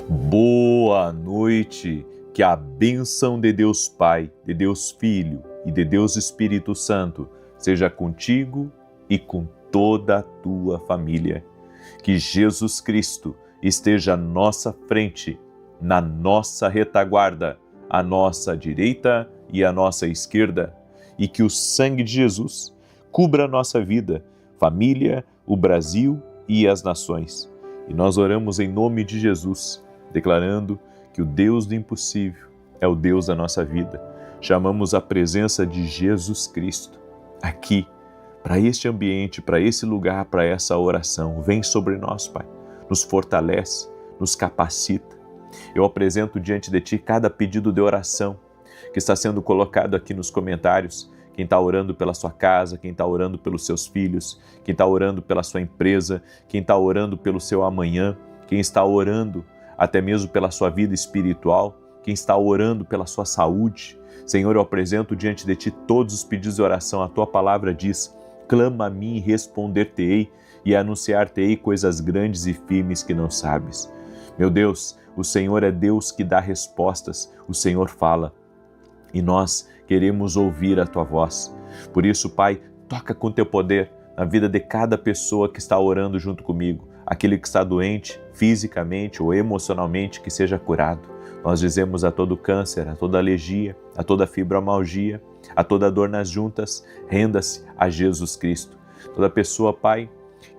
Boa noite, que a bênção de Deus Pai, de Deus Filho e de Deus Espírito Santo seja contigo e com toda a tua família. Que Jesus Cristo esteja à nossa frente, na nossa retaguarda, à nossa direita e à nossa esquerda, e que o sangue de Jesus cubra a nossa vida, família, o Brasil e as nações. E nós oramos em nome de Jesus, declarando que o Deus do impossível é o Deus da nossa vida. Chamamos a presença de Jesus Cristo aqui, para este ambiente, para esse lugar, para essa oração. Vem sobre nós, Pai, nos fortalece, nos capacita. Eu apresento diante de Ti cada pedido de oração que está sendo colocado aqui nos comentários. Quem está orando pela sua casa, quem está orando pelos seus filhos, quem está orando pela sua empresa, quem está orando pelo seu amanhã, quem está orando até mesmo pela sua vida espiritual, quem está orando pela sua saúde. Senhor, eu apresento diante de Ti todos os pedidos de oração. A Tua palavra diz: clama a mim e responder-te-ei, e anunciar-te-ei coisas grandes e firmes que não sabes. Meu Deus, o Senhor é Deus que dá respostas, o Senhor fala, e nós queremos ouvir a Tua voz. Por isso, Pai, toca com Teu poder na vida de cada pessoa que está orando junto comigo. Aquele que está doente, fisicamente ou emocionalmente, que seja curado. Nós dizemos a todo câncer, a toda alergia, a toda fibromialgia, a toda dor nas juntas, renda-se a Jesus Cristo. Toda pessoa, Pai,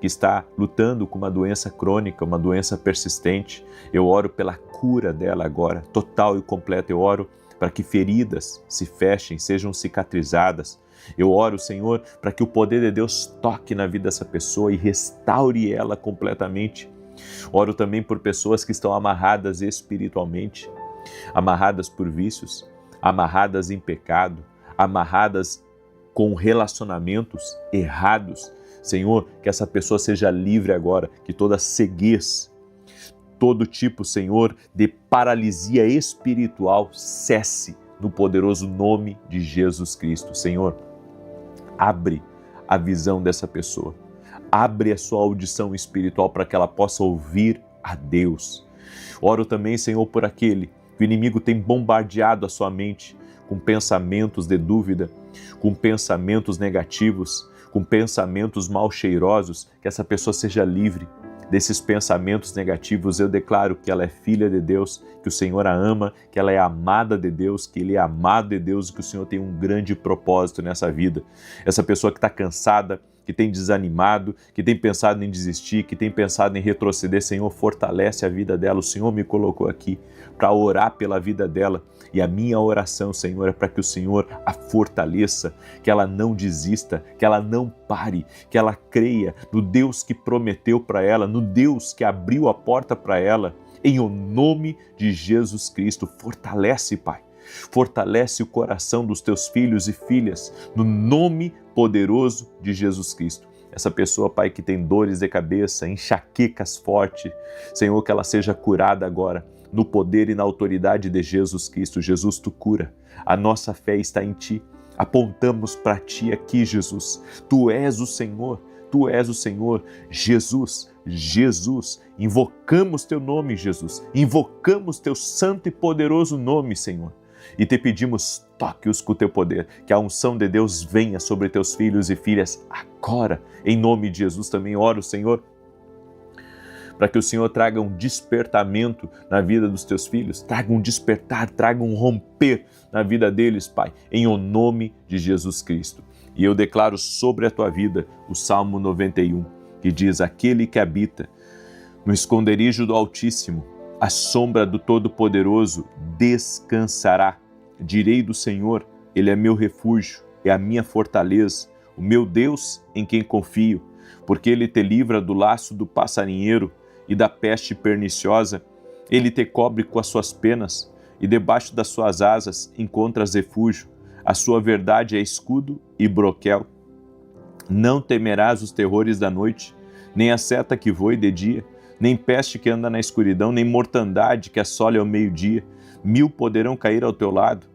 que está lutando com uma doença crônica, uma doença persistente, eu oro pela cura dela agora, total e completa. Eu oro para que feridas se fechem, sejam cicatrizadas. Eu oro, Senhor, para que o poder de Deus toque na vida dessa pessoa e restaure ela completamente. Oro também por pessoas que estão amarradas espiritualmente, amarradas por vícios, amarradas em pecado, amarradas com relacionamentos errados. Senhor, que essa pessoa seja livre agora, que toda ceguez, todo tipo, Senhor, de paralisia espiritual cesse no poderoso nome de Jesus Cristo. Senhor, abre a visão dessa pessoa, abre a sua audição espiritual para que ela possa ouvir a Deus. Oro também, Senhor, por aquele que o inimigo tem bombardeado a sua mente com pensamentos de dúvida, com pensamentos negativos, com pensamentos mal cheirosos, que essa pessoa seja livre desses pensamentos negativos. Eu declaro que ela é filha de Deus, que o Senhor a ama, que ela é amada de Deus, que ele é amado de Deus e que o Senhor tem um grande propósito nessa vida. Essa pessoa que está cansada, que tem desanimado, que tem pensado em desistir, que tem pensado em retroceder, Senhor, fortalece a vida dela. O Senhor me colocou aqui para orar pela vida dela, e a minha oração, Senhor, é para que o Senhor a fortaleça, que ela não desista, que ela não pare, que ela creia no Deus que prometeu para ela, no Deus que abriu a porta para ela, em o nome de Jesus Cristo. Fortalece, Pai. Fortalece o coração dos teus filhos e filhas, no nome poderoso de Jesus Cristo. Essa pessoa, Pai, que tem dores de cabeça, enxaquecas fortes, Senhor, que ela seja curada agora, no poder e na autoridade de Jesus Cristo. Jesus, Tu cura. A nossa fé está em Ti. Apontamos para Ti aqui, Jesus. Tu és o Senhor. Tu és o Senhor. Jesus, Jesus, invocamos Teu nome, Jesus. Invocamos Teu santo e poderoso nome, Senhor. E Te pedimos, toque-os com o Teu poder, que a unção de Deus venha sobre Teus filhos e filhas agora. Em nome de Jesus também oro, Senhor, para que o Senhor traga um despertamento na vida dos Teus filhos, traga um despertar, traga um romper na vida deles, Pai, em o nome de Jesus Cristo. E eu declaro sobre a tua vida o Salmo 91, que diz: aquele que habita no esconderijo do Altíssimo, à sombra do Todo-Poderoso descansará. Direi do Senhor, Ele é meu refúgio, é a minha fortaleza, o meu Deus em quem confio, porque Ele te livra do laço do passarinheiro e da peste perniciosa. Ele te cobre com as suas penas, e debaixo das suas asas encontras refúgio. A sua verdade é escudo e broquel. Não temerás os terrores da noite, nem a seta que voe de dia, nem peste que anda na escuridão, nem mortandade que assole ao meio-dia. 1000 poderão cair ao teu lado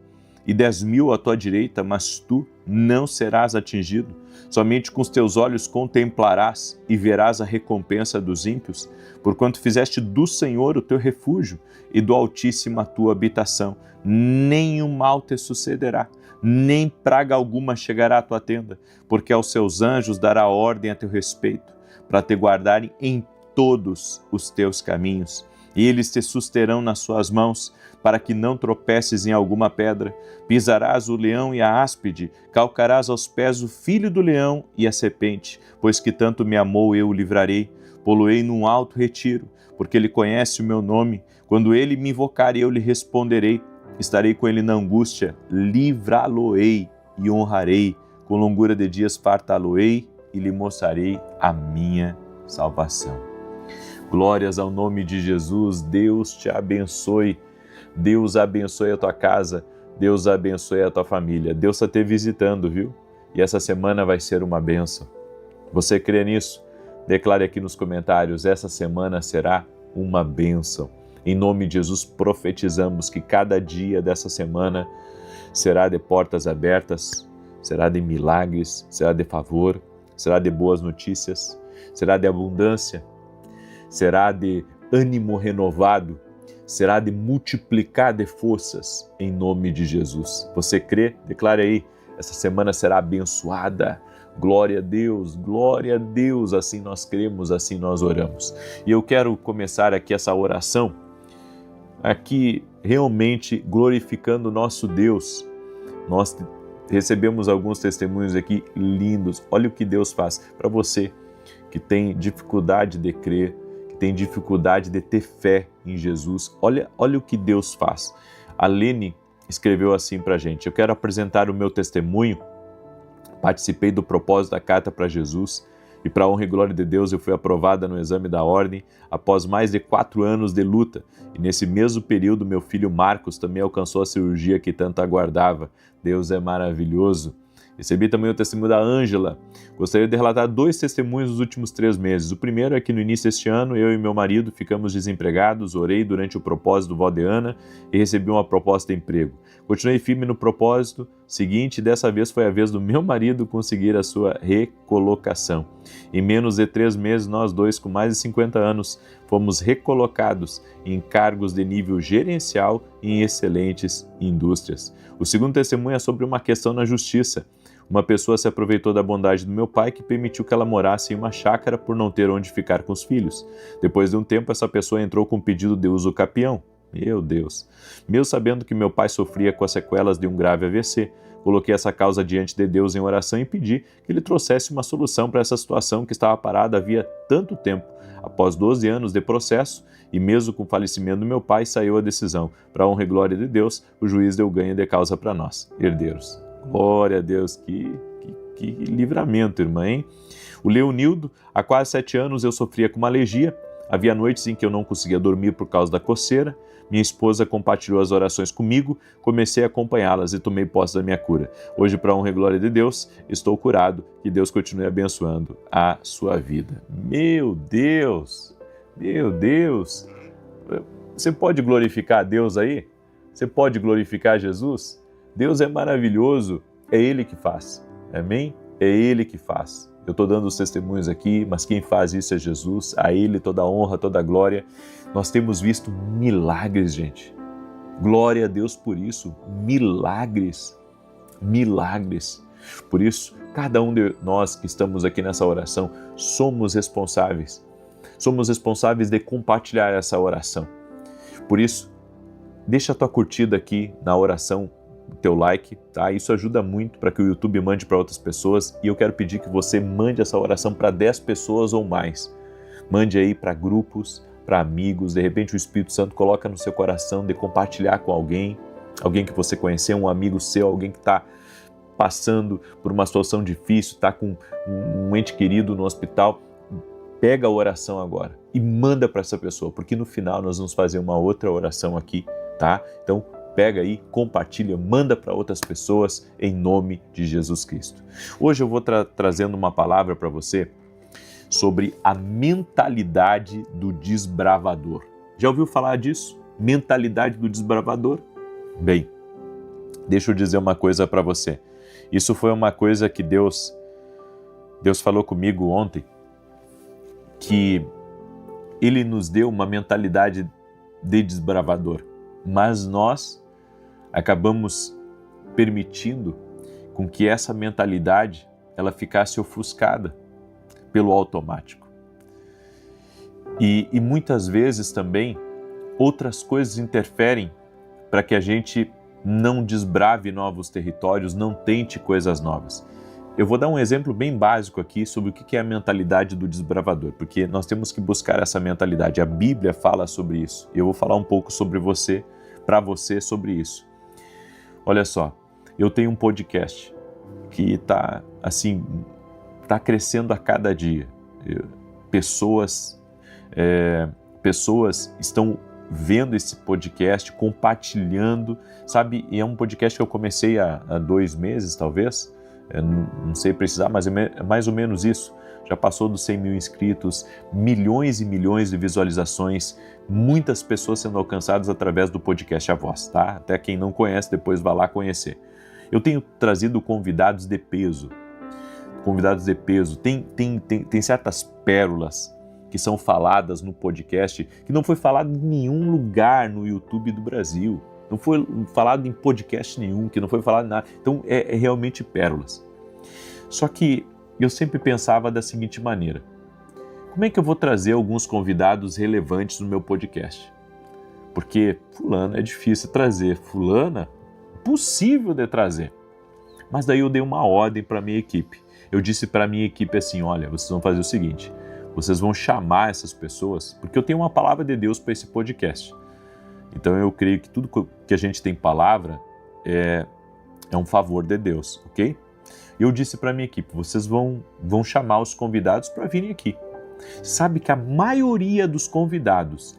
e 10.000 à tua direita, mas tu não serás atingido. Somente com os teus olhos contemplarás e verás a recompensa dos ímpios, porquanto fizeste do Senhor o teu refúgio e do Altíssimo a tua habitação. Nenhum mal te sucederá, nem praga alguma chegará à tua tenda, porque aos seus anjos dará ordem a teu respeito, para te guardarem em todos os teus caminhos. E eles te susterão nas suas mãos, para que não tropeces em alguma pedra. Pisarás o leão e a áspide, calcarás aos pés o filho do leão e a serpente, pois que tanto me amou, eu o livrarei. Pô-lo-ei num alto retiro, porque ele conhece o meu nome. Quando ele me invocar, eu lhe responderei. Estarei com ele na angústia, livrá-lo-ei e honrarei. Com longura de dias fartá-lo-ei e lhe mostrarei a minha salvação. Glórias ao nome de Jesus. Deus te abençoe. Deus abençoe a tua casa. Deus abençoe a tua família. Deus está te visitando, viu? E essa semana vai ser uma bênção. Você crê nisso? Declare aqui nos comentários, essa semana será uma bênção. Em nome de Jesus, profetizamos que cada dia dessa semana será de portas abertas, será de milagres, será de favor, será de boas notícias, será de abundância, será de ânimo renovado, será de multiplicar de forças em nome de Jesus. Você crê? Declare aí, essa semana será abençoada. Glória a Deus, assim nós cremos, assim nós oramos. E eu quero começar aqui essa oração, aqui realmente glorificando o nosso Deus. Nós recebemos alguns testemunhos aqui lindos. Olha o que Deus faz para você que tem dificuldade de crer, que tem dificuldade de ter fé em Jesus. Olha o que Deus faz. A Lene escreveu assim para a gente: eu quero apresentar o meu testemunho. Participei do propósito da Carta para Jesus e, para a honra e glória de Deus, eu fui aprovada no exame da ordem após mais de 4 anos de luta. E nesse mesmo período, meu filho Marcos também alcançou a cirurgia que tanto aguardava. Deus é maravilhoso. Recebi também o testemunho da Ângela. Gostaria de relatar 2 testemunhos dos últimos 3 meses. O primeiro é que no início deste ano, eu e meu marido ficamos desempregados, orei durante o propósito do Vó de Ana e recebi uma proposta de emprego. Continuei firme no propósito seguinte e dessa vez foi a vez do meu marido conseguir a sua recolocação. Em menos de 3 meses, nós dois, com mais de 50 anos, fomos recolocados em cargos de nível gerencial e em excelentes indústrias. O segundo testemunho é sobre uma questão na justiça. Uma pessoa se aproveitou da bondade do meu pai que permitiu que ela morasse em uma chácara por não ter onde ficar com os filhos. Depois de um tempo, essa pessoa entrou com um pedido de uso capião. Meu Deus! Mesmo sabendo que meu pai sofria com as sequelas de um grave AVC, coloquei essa causa diante de Deus em oração e pedi que ele trouxesse uma solução para essa situação que estava parada havia tanto tempo. Após 12 anos de processo, e mesmo com o falecimento do meu pai, saiu a decisão. Para a honra e glória de Deus, o juiz deu ganho de causa para nós, herdeiros. Glória a Deus, que livramento, irmã, hein? O Leonildo, há quase 7 anos eu sofria com uma alergia. Havia noites em que eu não conseguia dormir por causa da coceira. Minha esposa compartilhou as orações comigo, comecei a acompanhá-las e tomei posse da minha cura. Hoje, para a honra e glória de Deus, estou curado. Que Deus continue abençoando a sua vida. Meu Deus! Meu Deus! Você pode glorificar a Deus aí? Você pode glorificar Jesus? Deus é maravilhoso, é Ele que faz. Amém? É Ele que faz. Eu estou dando os testemunhos aqui, mas quem faz isso é Jesus, a Ele toda a honra, toda a glória. Nós temos visto milagres, gente. Glória a Deus por isso, milagres, milagres. Por isso, cada um de nós que estamos aqui nessa oração, somos responsáveis de compartilhar essa oração. Por isso, deixa a tua curtida aqui na oração, teu like, tá? Isso ajuda muito para que o YouTube mande para outras pessoas e eu quero pedir que você mande essa oração para 10 pessoas ou mais. Mande aí para grupos, para amigos, de repente o Espírito Santo coloca no seu coração de compartilhar com alguém que você conheceu, um amigo seu, alguém que está passando por uma situação difícil, está com um ente querido no hospital. Pega a oração agora e manda para essa pessoa, porque no final nós vamos fazer uma outra oração aqui, tá? Então, pega aí, compartilha, manda para outras pessoas em nome de Jesus Cristo. Hoje eu vou trazendo uma palavra para você sobre a mentalidade do desbravador. Já ouviu falar disso? Mentalidade do desbravador? Bem, Deixa eu dizer uma coisa para você. Isso foi uma coisa que Deus falou comigo ontem, que Ele nos deu uma mentalidade de desbravador, mas nós acabamos permitindo com que essa mentalidade ela ficasse ofuscada pelo automático. E muitas vezes também outras coisas interferem para que a gente não desbrave novos territórios, não tente coisas novas. Eu vou dar um exemplo bem básico aqui sobre o que é a mentalidade do desbravador, porque nós temos que buscar essa mentalidade. A Bíblia fala sobre isso. Eu vou falar um pouco sobre você, para você, sobre isso. Olha só, eu tenho um podcast que está crescendo a cada dia. Pessoas estão vendo esse podcast, compartilhando, sabe? E é um podcast que eu comecei há 2 meses, talvez. Não sei precisar, mas é mais ou menos isso. Já passou dos 100 mil inscritos, milhões e milhões de visualizações, muitas pessoas sendo alcançadas através do podcast A Voz, tá? Até quem não conhece, depois vá lá conhecer. Eu tenho trazido convidados de peso. Tem certas pérolas que são faladas no podcast, que não foi falado em nenhum lugar no YouTube do Brasil. Não foi falado em podcast nenhum, que não foi falado em nada. Então, é realmente pérolas. Só que eu sempre pensava da seguinte maneira: como é que eu vou trazer alguns convidados relevantes no meu podcast? Porque fulano é difícil trazer, fulana, possível de trazer. Mas daí eu dei uma ordem para a minha equipe. Eu disse para a minha equipe assim: olha, vocês vão fazer o seguinte, vocês vão chamar essas pessoas, porque eu tenho uma palavra de Deus para esse podcast. Então eu creio que tudo que a gente tem palavra é um favor de Deus, ok? Eu disse para a minha equipe: vocês vão chamar os convidados para virem aqui. Sabe que a maioria dos convidados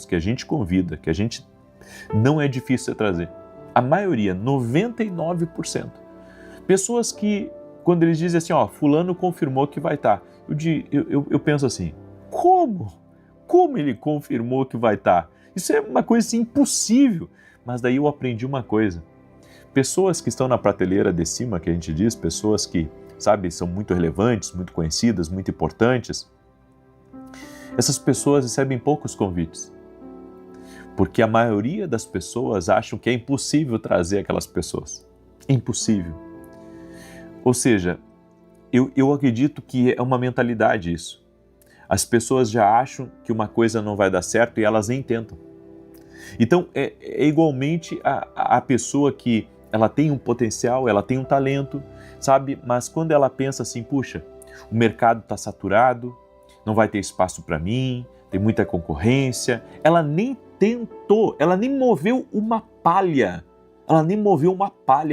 que a gente convida, que a gente não é difícil de trazer, a maioria, 99%, pessoas que, quando eles dizem assim, ó, fulano confirmou que vai estar, eu penso assim, como ele confirmou que vai estar? Isso é uma coisa assim, impossível. Mas daí eu aprendi uma coisa: pessoas que estão na prateleira de cima, que a gente diz, pessoas que, sabe, são muito relevantes, muito conhecidas, muito importantes, essas pessoas recebem poucos convites. Porque a maioria das pessoas acham que é impossível trazer aquelas pessoas. É impossível. Ou seja, eu acredito que é uma mentalidade isso. As pessoas já acham que uma coisa não vai dar certo e elas nem tentam. Então, é igualmente a pessoa que ela tem um potencial, ela tem um talento, sabe? Mas quando ela pensa assim, puxa, o mercado está saturado, não vai ter espaço para mim, tem muita concorrência, ela nem tentou, ela nem moveu uma palha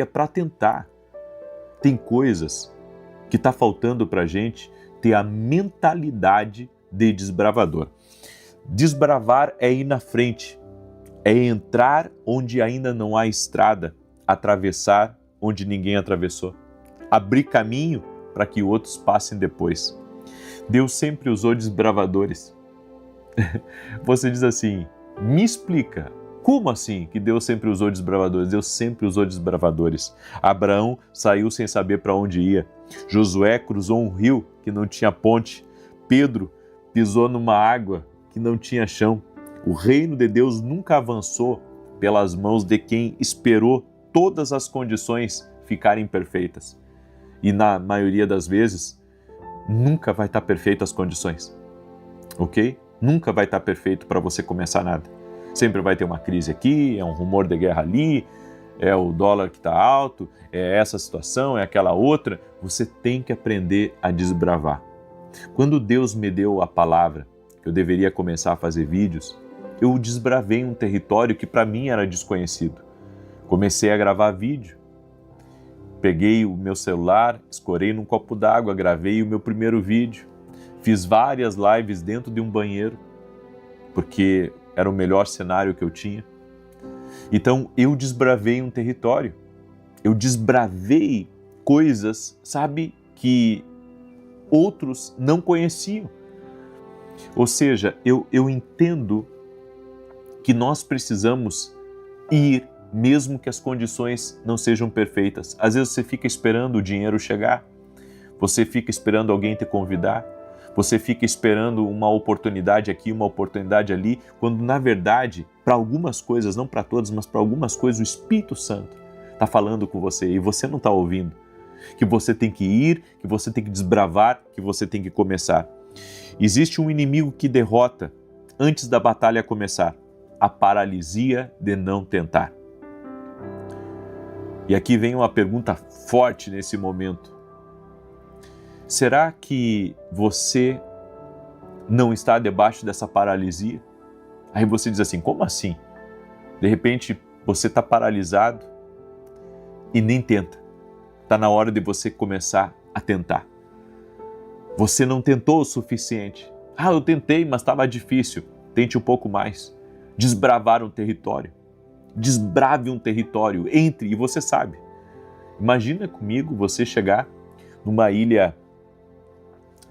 para tentar. Tem coisas que está faltando para a gente ter a mentalidade de desbravador. Desbravar é ir na frente, é entrar onde ainda não há estrada, atravessar onde ninguém atravessou, abrir caminho para que outros passem depois. Deus sempre usou desbravadores. Você diz assim, me explica, como assim que Deus sempre usou desbravadores? Deus sempre usou desbravadores. Abraão saiu sem saber para onde ia. Josué cruzou um rio que não tinha ponte. Pedro pisou numa água que não tinha chão. O reino de Deus nunca avançou pelas mãos de quem esperou todas as condições ficarem perfeitas. E na maioria das vezes, nunca vai estar perfeito as condições. Ok? Nunca vai estar perfeito para você começar nada. Sempre vai ter uma crise aqui, é um rumor de guerra ali, é o dólar que está alto, é essa situação, é aquela outra. Você tem que aprender a desbravar. Quando Deus me deu a palavra que eu deveria começar a fazer vídeos, eu desbravei um território que para mim era desconhecido. Comecei a gravar vídeo. Peguei o meu celular, escorei num copo d'água, gravei o meu primeiro vídeo. Fiz várias lives dentro de um banheiro, porque era o melhor cenário que eu tinha. Então eu desbravei um território. Eu desbravei coisas, sabe, que outros não conheciam. Ou seja, eu entendo que nós precisamos ir mesmo que as condições não sejam perfeitas. Às vezes você fica esperando o dinheiro chegar, você fica esperando alguém te convidar, você fica esperando uma oportunidade aqui, uma oportunidade ali, quando na verdade, para algumas coisas, não para todas, mas para algumas coisas, o Espírito Santo está falando com você e você não está ouvindo. Que você tem que ir, que você tem que desbravar, que você tem que começar. Existe um inimigo que derrota antes da batalha começar: a paralisia de não tentar. E aqui vem uma pergunta forte nesse momento. Será que você não está debaixo dessa paralisia? Aí você diz assim, como assim? De repente você está paralisado e nem tenta. Está na hora de você começar a tentar. Você não tentou o suficiente. Ah, eu tentei, mas estava difícil. Tente um pouco mais. Desbravar um território. Desbrave um território. Entre e você sabe. Imagina comigo você chegar numa ilha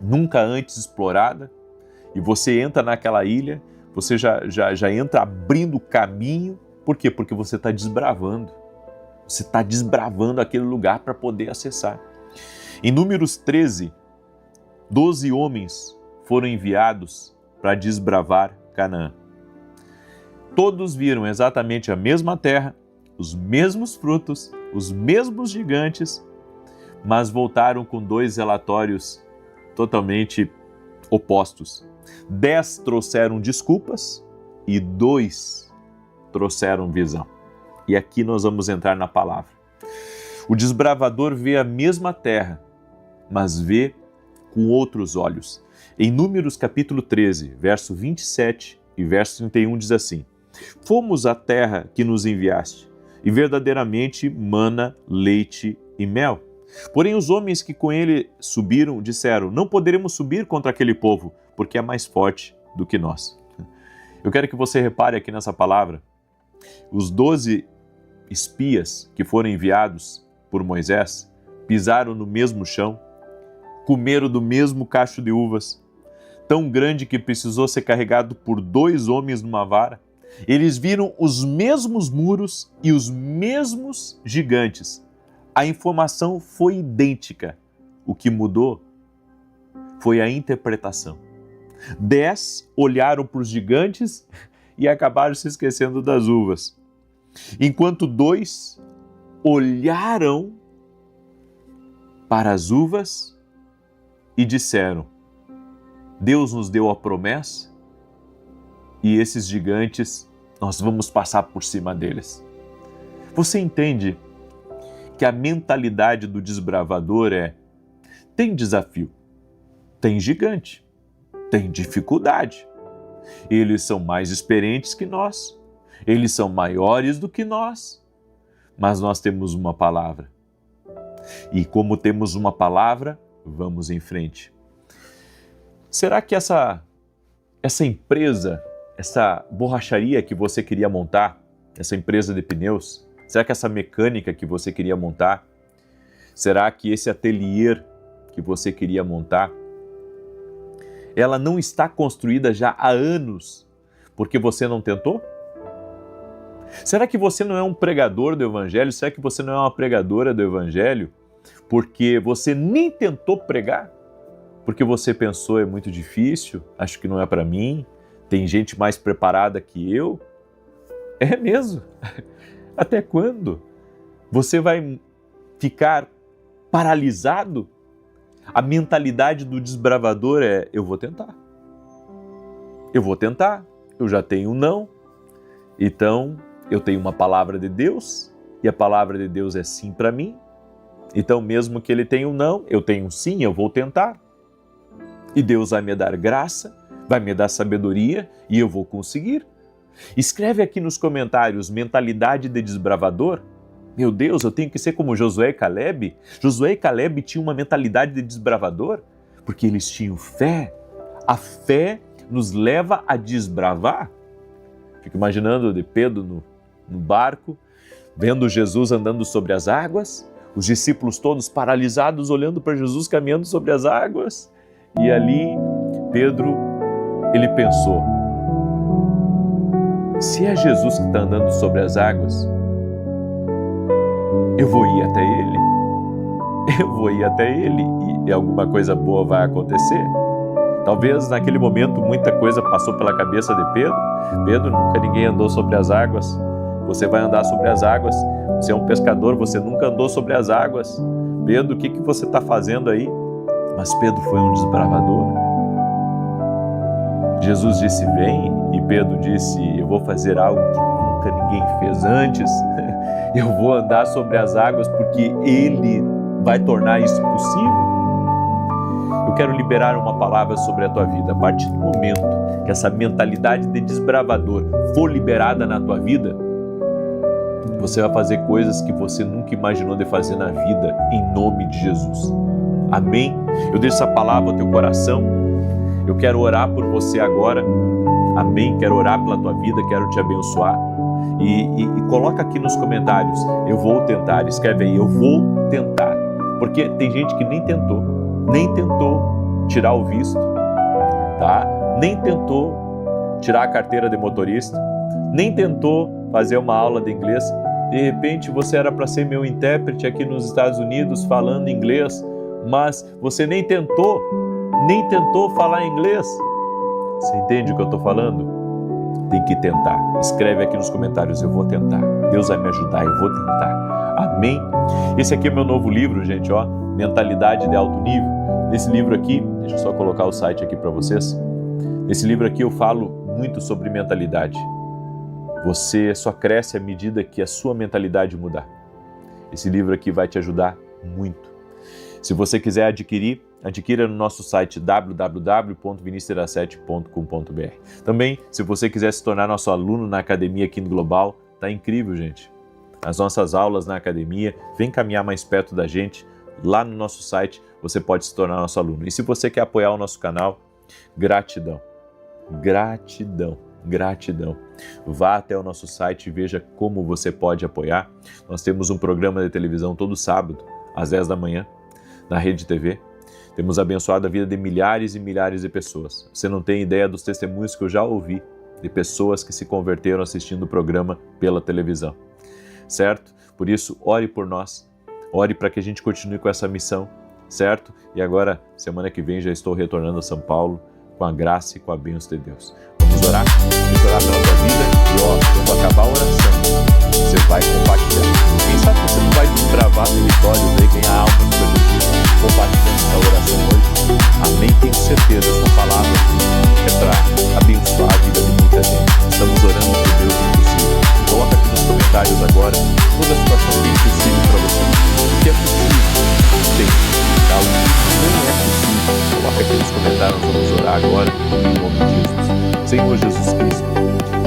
nunca antes explorada e você entra naquela ilha, você já entra abrindo caminho. Por quê? Porque você está desbravando. Você está desbravando aquele lugar para poder acessar. Em Números 13, 12 homens foram enviados para desbravar Canaã. Todos viram exatamente a mesma terra, os mesmos frutos, os mesmos gigantes, mas voltaram com 2 relatórios totalmente opostos. 10 trouxeram desculpas e 2 trouxeram visão. E aqui nós vamos entrar na palavra. O desbravador vê a mesma terra, mas vê com outros olhos. Em Números capítulo 13, verso 27 e verso 31 diz assim: Fomos à terra que nos enviaste, e verdadeiramente mana leite e mel. Porém os homens que com ele subiram disseram: Não poderemos subir contra aquele povo, porque é mais forte do que nós. Eu quero que você repare aqui nessa palavra. Os 12 espias que foram enviados por Moisés pisaram no mesmo chão, comeram do mesmo cacho de uvas, tão grande que precisou ser carregado por 2 homens numa vara. Eles viram os mesmos muros e os mesmos gigantes. A informação foi idêntica. O que mudou foi a interpretação. 10 olharam para os gigantes e acabaram se esquecendo das uvas. Enquanto 2 olharam para as uvas e disseram: Deus nos deu a promessa e esses gigantes, nós vamos passar por cima deles. Você entende que a mentalidade do desbravador é: tem desafio, tem gigante, tem dificuldade. Eles são mais experientes que nós, eles são maiores do que nós, mas nós temos uma palavra. E como temos uma palavra, vamos em frente. Será que essa empresa, essa borracharia que você queria montar, essa empresa de pneus, será que essa mecânica que você queria montar, será que esse ateliê que você queria montar, ela não está construída já há anos porque você não tentou? Será que você não é um pregador do Evangelho? Será que você não é uma pregadora do Evangelho porque você nem tentou pregar? Porque você pensou, é muito difícil, acho que não é para mim, tem gente mais preparada que eu? É mesmo? Até quando? Você vai ficar paralisado? A mentalidade do desbravador é: eu vou tentar. Eu vou tentar, eu já tenho um não, então eu tenho uma palavra de Deus, e a palavra de Deus é sim para mim, então mesmo que ele tenha um não, eu tenho um sim, eu vou tentar. E Deus vai me dar graça, vai me dar sabedoria e eu vou conseguir. Escreve aqui nos comentários: mentalidade de desbravador. Meu Deus, eu tenho que ser como Josué e Caleb? Josué e Caleb tinham uma mentalidade de desbravador porque eles tinham fé. A fé nos leva a desbravar. Fico imaginando de Pedro no barco, vendo Jesus andando sobre as águas, os discípulos todos paralisados olhando para Jesus caminhando sobre as águas. E ali Pedro, ele pensou: se é Jesus que está andando sobre as águas, eu vou ir até ele. Eu vou ir até ele e alguma coisa boa vai acontecer. Talvez naquele momento muita coisa passou pela cabeça de Pedro. Pedro, nunca ninguém andou sobre as águas. Você vai andar sobre as águas. Você é um pescador, você nunca andou sobre as águas. Pedro, o que você está fazendo aí? Mas Pedro foi um desbravador. Jesus disse, vem, e Pedro disse, eu vou fazer algo que nunca ninguém fez antes. Eu vou andar sobre as águas porque Ele vai tornar isso possível. Eu quero liberar uma palavra sobre a tua vida. A partir do momento que essa mentalidade de desbravador for liberada na tua vida, você vai fazer coisas que você nunca imaginou de fazer na vida, em nome de Jesus. Amém? Eu deixo essa palavra ao teu coração. Eu quero orar por você agora. Amém? Quero orar pela tua vida, quero te abençoar. E coloca aqui nos comentários, eu vou tentar. Escreve aí, eu vou tentar. Porque tem gente que nem tentou tirar o visto, tá? Nem tentou tirar a carteira de motorista, nem tentou fazer uma aula de inglês. De repente você era para ser meu intérprete aqui nos Estados Unidos falando inglês, mas você nem tentou falar inglês. Você entende o que eu estou falando? Tem que tentar. Escreve aqui nos comentários, eu vou tentar. Deus vai me ajudar, eu vou tentar. Amém? Esse aqui é meu novo livro, gente, ó, Mentalidade de Alto Nível. Nesse livro aqui, deixa eu só colocar o site aqui para vocês. Nesse livro aqui eu falo muito sobre mentalidade. Você só cresce à medida que a sua mentalidade mudar. Esse livro aqui vai te ajudar muito. Se você quiser adquirir, adquira no nosso site www.vinicius17.com.br. Também, se você quiser se tornar nosso aluno na academia aqui no Global, tá incrível, gente. As nossas aulas na academia, vem caminhar mais perto da gente. Lá no nosso site, você pode se tornar nosso aluno. E se você quer apoiar o nosso canal, gratidão. Vá até o nosso site e veja como você pode apoiar. Nós temos um programa de televisão todo sábado, às 10 da manhã, na Rede TV. Temos abençoado a vida de milhares e milhares de pessoas. Você não tem ideia dos testemunhos que eu já ouvi de pessoas que se converteram assistindo o programa pela televisão. Certo? Por isso, ore por nós. Ore para que a gente continue com essa missão, certo? E agora, semana que vem, já estou retornando a São Paulo com a graça e com a bênção de Deus. Vamos orar? Vamos orar pela tua vida e, quando acabar a oração, você vai compartilhar. Quem sabe você não vai desbravar territórios aí, ganhar almas para Jesus, compartilhando essa oração hoje. Amém? Tenho certeza, essa palavra é para abençoar a vida de muita gente. Estamos orando por Deus impossível. Coloca aqui nos comentários agora toda a situação que é impossível para você. O que é possível? Tem. Algo que não é possível. Coloca aqui nos comentários, vamos orar agora em nome de Jesus. Senhor Jesus Cristo,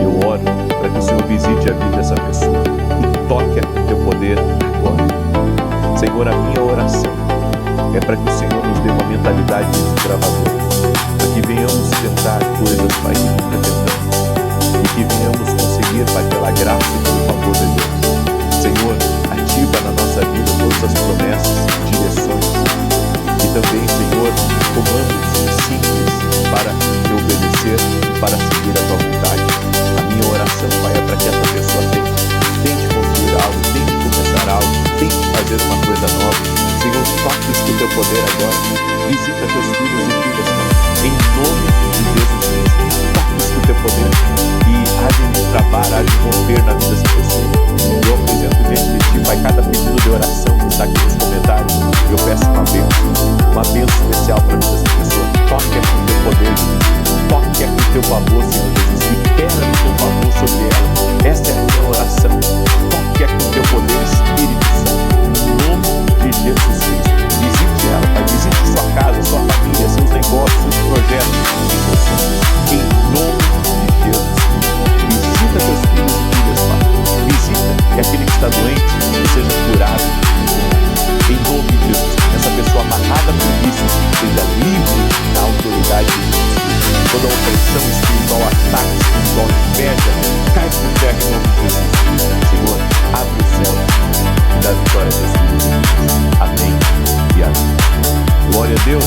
eu oro para que o Senhor visite a vida dessa pessoa e toque o teu poder agora. Senhor, a minha oração é para que o Senhor nos dê uma mentalidade desbravadora, para que venhamos tentar coisas, Pai, que nunca tentamos, e que venhamos conseguir, Pai, pela graça e pelo favor de Deus. Senhor, ativa na nossa vida todas as promessas, direções e também, Senhor, comandos simples para te obedecer e para seguir a tua vontade. A minha oração, Pai, é para que essa pessoa tente construir algo, tente começar algo, tente fazer uma coisa nova. Senhor, toque o teu poder agora, visita teus filhos e filhas, em nome de Jesus Cristo. Toque o teu poder e há de travar, há de romper na vida dessa pessoa. Eu apresento diante de ti, Pai, cada pedido de oração que está aqui nos comentários. Eu peço uma bênção especial para a vida dessa pessoa. Toque aqui o teu poder, toque aqui o teu favor, Senhor Jesus. Libera o teu favor sobre ela. Essa é a minha oração. Toque aqui o teu poder, Espírito Santo. Em nome de Jesus Cristo. Visite ela, Pai. Visite sua casa, sua família, seus negócios, seus projetos. Em nome de Jesus Cristo. Visita teus filhos e filhas, Pai. Visita que aquele que está doente seja curado. Em nome de Jesus. Essa pessoa amarrada por isso seja livre da autoridade de Jesus. Toda opressão espiritual, ataque espiritual, inveja, cai por terra em nome de Jesus. Senhor, abre o céu e dá vitória a teus filhos. Amém e amém. Glória a Deus.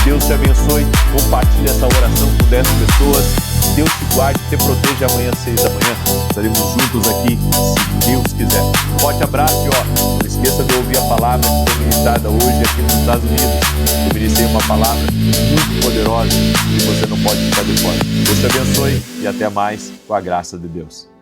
Deus te abençoe. Compartilhe essa oração com 10 pessoas. Deus te guarde, te proteja. Amanhã às 6 da manhã estaremos juntos aqui, se Deus quiser. Um forte abraço e não esqueça de ouvir a palavra que foi ministrada hoje aqui nos Estados Unidos. Eu ministrei uma palavra muito poderosa e você não pode ficar de fora. Deus te abençoe e até mais, com a graça de Deus.